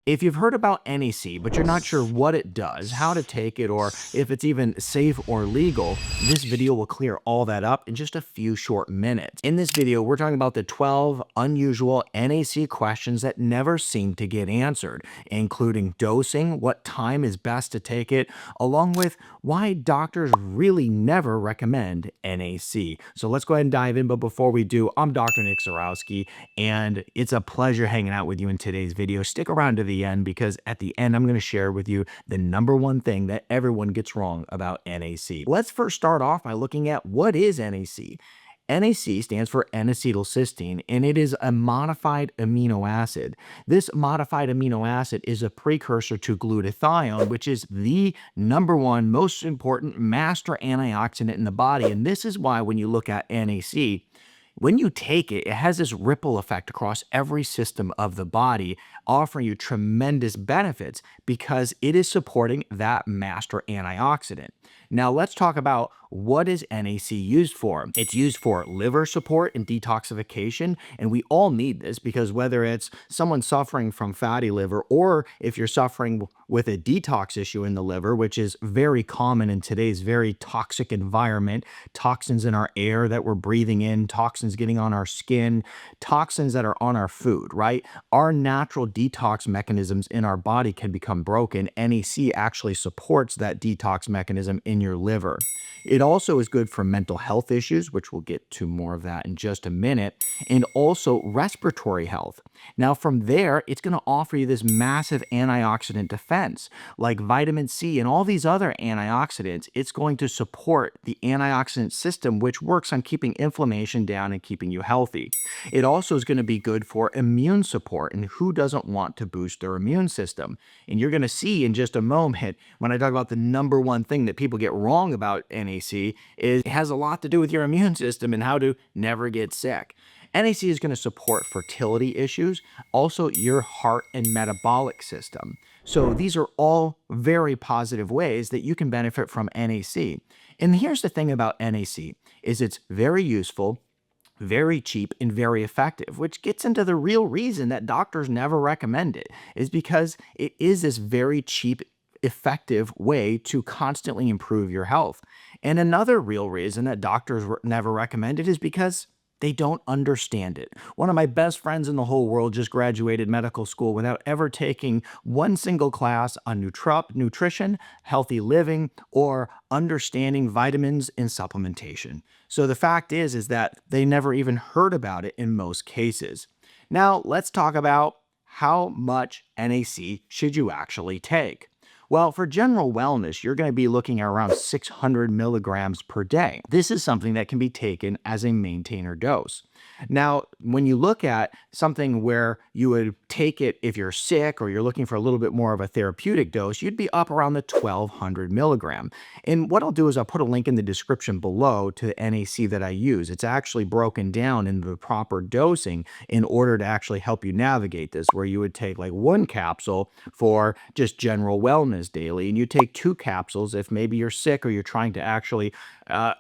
If you've heard about NAC, but you're not sure what it does, how to take it, or if it's even safe or legal, this video will clear all that up in just a few short minutes. In this video, we're talking about the 12 unusual NAC questions that never seem to get answered, including dosing, what time is best to take it, along with why doctors really never recommend NAC. So let's go ahead and dive in, but before we do, I'm Dr. Nick Zyrowski, and it's a pleasure hanging out with you in today's video. Stick around to the end because at the end, I'm going to share with you the #1 thing that everyone gets wrong about NAC. Let's first start off by looking at what is NAC. NAC stands for N-Acetyl Cysteine, and it is a modified amino acid. This modified amino acid is a precursor to glutathione, which is the #1 most important master antioxidant in the body. And this is why when you look at NAC, when you take it, it has this ripple effect across every system of the body, offering you tremendous benefits because it is supporting that master antioxidant. Now, let's talk about what is NAC used for. It's used for liver support and detoxification, and we all need this because whether it's someone suffering from fatty liver or if you're suffering with a detox issue in the liver, which is very common in today's very toxic environment, toxins in our air that we're breathing in, toxins getting on our skin, toxins that are on our food, right? Our natural detox mechanisms in our body can become broken. NAC actually supports that detox mechanism in your liver. It also is good for mental health issues, which we'll get to more of that in just a minute, and also respiratory health. Now, from there, it's going to offer you this massive antioxidant defense. Like vitamin C and all these other antioxidants, it's going to support the antioxidant system, which works on keeping inflammation down and keeping you healthy. It also is going to be good for immune support, and who doesn't want to boost their immune system? And you're going to see in just a moment when I talk about the #1 thing that people get wrong about NAC is it has a lot to do with your immune system and how to never get sick. NAC is going to support fertility issues, also your heart and metabolic system. So these are all very positive ways that you can benefit from NAC. And here's the thing about NAC is it's very useful, very cheap, and very effective, which gets into the real reason that doctors never recommend it, is because it is this very cheap, effective way to constantly improve your health. And another real reason that doctors never recommend it is because they don't understand it. One of my best friends in the whole world just graduated medical school without ever taking one single class on nutrition, healthy living, or understanding vitamins and supplementation. So the fact is that they never even heard about it in most cases. Now, let's talk about how much NAC should you actually take. Well, for general wellness, you're going to be looking at around 600 milligrams per day. This is something that can be taken as a maintainer dose. Now, when you look at something where you would take it if you're sick or you're looking for a little bit more of a therapeutic dose, you'd be up around the 1200 milligram. And what I'll do is I'll put a link in the description below to the NAC that I use. It's actually broken down into the proper dosing in order to actually help you navigate this, where you would take like 1 capsule for just general wellness daily, and you take 2 capsules if maybe you're sick or you're trying to actually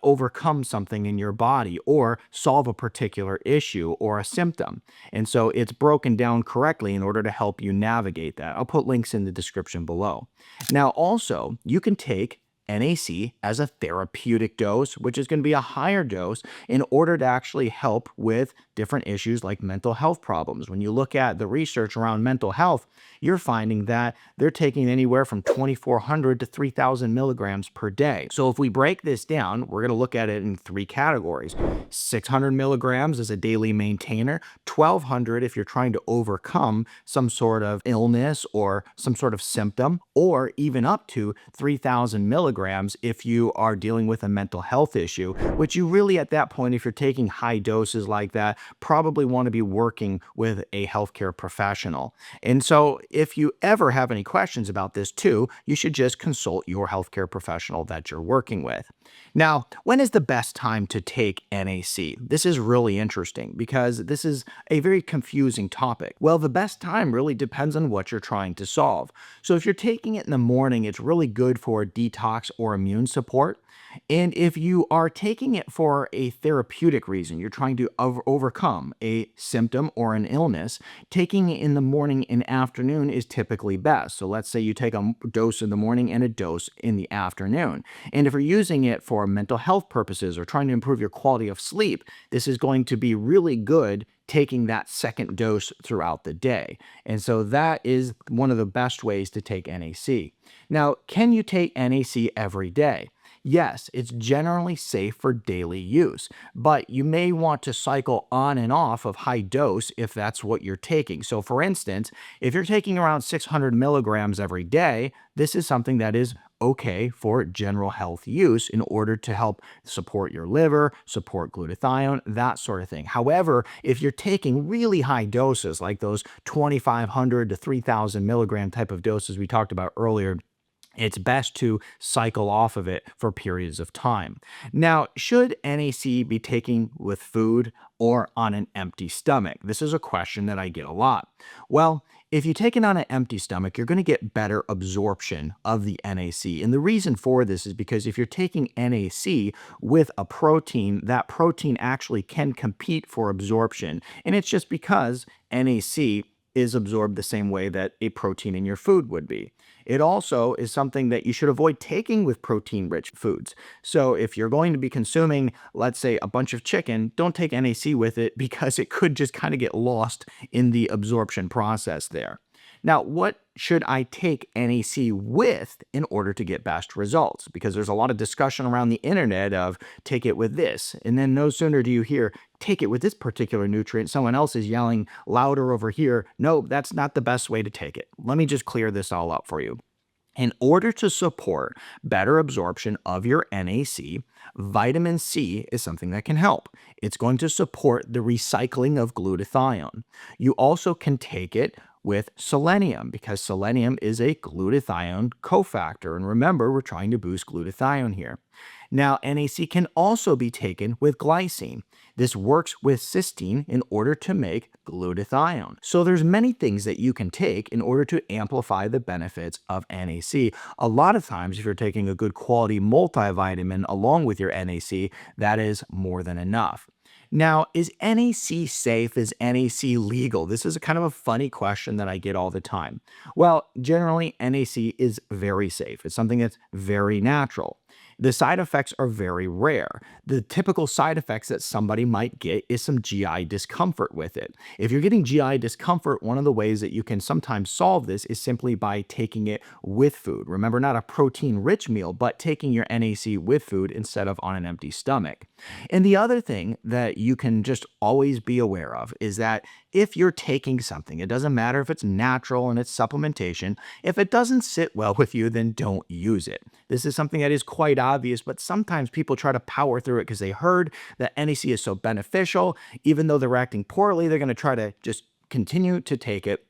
overcome something in your body or solve a particular issue or a symptom. And so it's broken down correctly in order to help you navigate that. I'll put links in the description below. Now, also, you can take NAC as a therapeutic dose, which is going to be a higher dose in order to actually help with different issues like mental health problems. When you look at the research around mental health, you're finding that they're taking anywhere from 2,400 to 3,000 milligrams per day. So if we break this down, we're going to look at it in 3 categories. 600 milligrams as a daily maintainer, 1,200 if you're trying to overcome some sort of illness or some sort of symptom, or even up to 3,000 milligrams if you are dealing with a mental health issue, which you really at that point, if you're taking high doses like that, probably want to be working with a healthcare professional. And so if you ever have any questions about this too, you should just consult your healthcare professional that you're working with. Now, when is the best time to take NAC? This is really interesting because this is a very confusing topic. Well, the best time really depends on what you're trying to solve. So if you're taking it in the morning, it's really good for detox or immune support. And if you are taking it for a therapeutic reason, you're trying to overcome a symptom or an illness, taking it in the morning and afternoon is typically best. So let's say you take a dose in the morning and a dose in the afternoon. And if you're using it for mental health purposes or trying to improve your quality of sleep, this is going to be really good taking that second dose throughout the day. And so that is one of the best ways to take NAC. Now, can you take NAC every day? Yes, it's generally safe for daily use, but you may want to cycle on and off of high dose if that's what you're taking. So, for instance, if you're taking around 600 milligrams every day, this is something that is okay for general health use in order to help support your liver, support glutathione, that sort of thing. However, if you're taking really high doses, like those 2,500 to 3,000 milligram type of doses we talked about earlier, it's best to cycle off of it for periods of time. Now, should NAC be taken with food or on an empty stomach? This is a question that I get a lot. Well, if you take it on an empty stomach, you're going to get better absorption of the NAC. And the reason for this is because if you're taking NAC with a protein, that protein actually can compete for absorption. And it's just because NAC is absorbed the same way that a protein in your food would be. It also is something that you should avoid taking with protein-rich foods. So if you're going to be consuming, let's say, a bunch of chicken, don't take NAC with it because it could just kind of get lost in the absorption process there. Now, what should I take NAC with in order to get best results? Because there's a lot of discussion around the internet of take it with this. And then no sooner do you hear take it with this particular nutrient, someone else is yelling louder over here, no, that's not the best way to take it. Let me just clear this all up for you. In order to support better absorption of your NAC, vitamin C is something that can help. It's going to support the recycling of glutathione. You also can take it with selenium because selenium is a glutathione cofactor. And remember, we're trying to boost glutathione here. Now, NAC can also be taken with glycine. This works with cysteine in order to make glutathione. So there's many things that you can take in order to amplify the benefits of NAC. A lot of times, if you're taking a good quality multivitamin along with your NAC, that is more than enough. Now, is NAC safe? Is NAC legal? This is a kind of a funny question that I get all the time. Well, generally, NAC is very safe. It's something that's very natural. The side effects are very rare. The typical side effects that somebody might get is some GI discomfort with it. If you're getting GI discomfort, one of the ways that you can sometimes solve this is simply by taking it with food. Remember, not a protein-rich meal, but taking your NAC with food instead of on an empty stomach. And the other thing that you can just always be aware of is that if you're taking something, it doesn't matter if it's natural and it's supplementation, if it doesn't sit well with you, then don't use it. This is something that is quite obvious, but sometimes people try to power through it because they heard that NAC is so beneficial. Even though they're acting poorly, they're going to try to just continue to take it.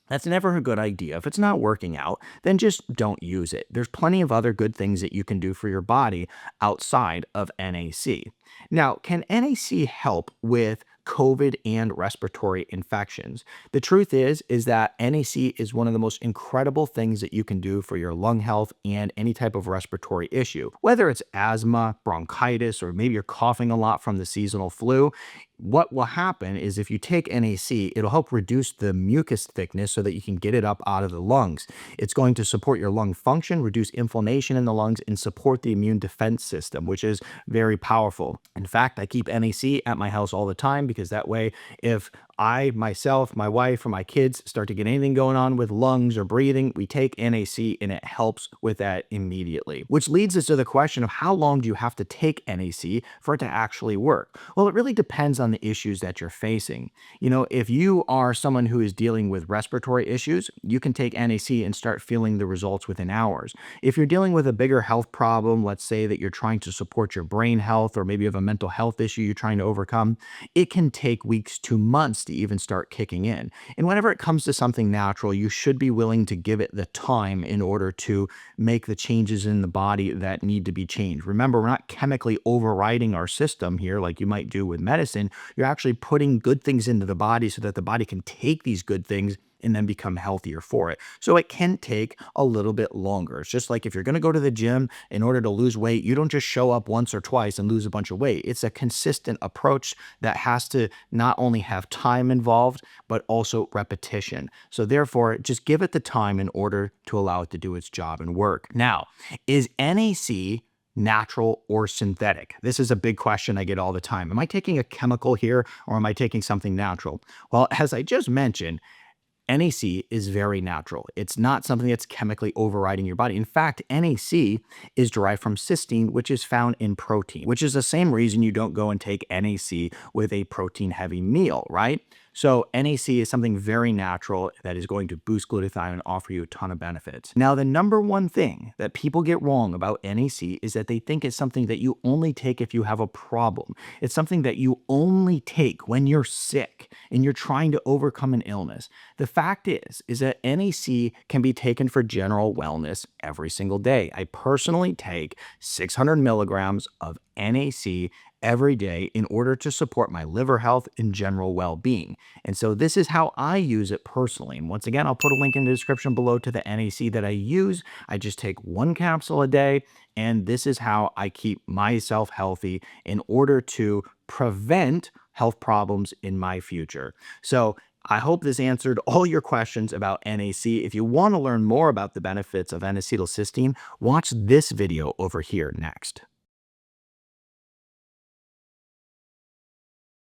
That's never a good idea. If it's not working out, then just don't use it. There's plenty of other good things that you can do for your body outside of NAC. Now, can NAC help with COVID and respiratory infections? The truth is that NAC is one of the most incredible things that you can do for your lung health and any type of respiratory issue. Whether it's asthma, bronchitis, or maybe you're coughing a lot from the seasonal flu, what will happen is if you take NAC, it'll help reduce the mucus thickness so that you can get it up out of the lungs. It's going to support your lung function, reduce inflammation in the lungs, and support the immune defense system, which is very powerful. In fact, I keep NAC at my house all the time because that way, if I, myself, my wife, or my kids start to get anything going on with lungs or breathing, we take NAC and it helps with that immediately. Which leads us to the question of how long do you have to take NAC for it to actually work? Well, it really depends on the issues that you're facing. You know, if you are someone who is dealing with respiratory issues, you can take NAC and start feeling the results within hours. If you're dealing with a bigger health problem, let's say that you're trying to support your brain health, or maybe you have a mental health issue you're trying to overcome, it can take weeks to months to even start kicking in. And whenever it comes to something natural, you should be willing to give it the time in order to make the changes in the body that need to be changed. Remember, we're not chemically overriding our system here like you might do with medicine. You're actually putting good things into the body so that the body can take these good things and then become healthier for it. So it can take a little bit longer. It's just like if you're going to go to the gym in order to lose weight, you don't just show up once or twice and lose a bunch of weight. It's a consistent approach that has to not only have time involved, but also repetition. So therefore, just give it the time in order to allow it to do its job and work. Now, is NAC natural or synthetic? This is a big question I get all the time. Am I taking a chemical here or am I taking something natural? Well, as I just mentioned, NAC is very natural. It's not something that's chemically overriding your body. In fact, NAC is derived from cysteine, which is found in protein, which is the same reason you don't go and take NAC with a protein-heavy meal, right? So NAC is something very natural that is going to boost glutathione and offer you a ton of benefits. Now, the number one thing that people get wrong about NAC is that they think it's something that you only take if you have a problem. It's something that you only take when you're sick and you're trying to overcome an illness. The fact is that NAC can be taken for general wellness every single day. I personally take 600 milligrams of NAC every day in order to support my liver health and general well-being. And so this is how I use it personally. And once again, I'll put a link in the description below to the NAC that I use. I just take 1 capsule a day, and this is how I keep myself healthy in order to prevent health problems in my future. So I hope this answered all your questions about NAC. If you want to learn more about the benefits of N-acetyl cysteine, watch this video over here next.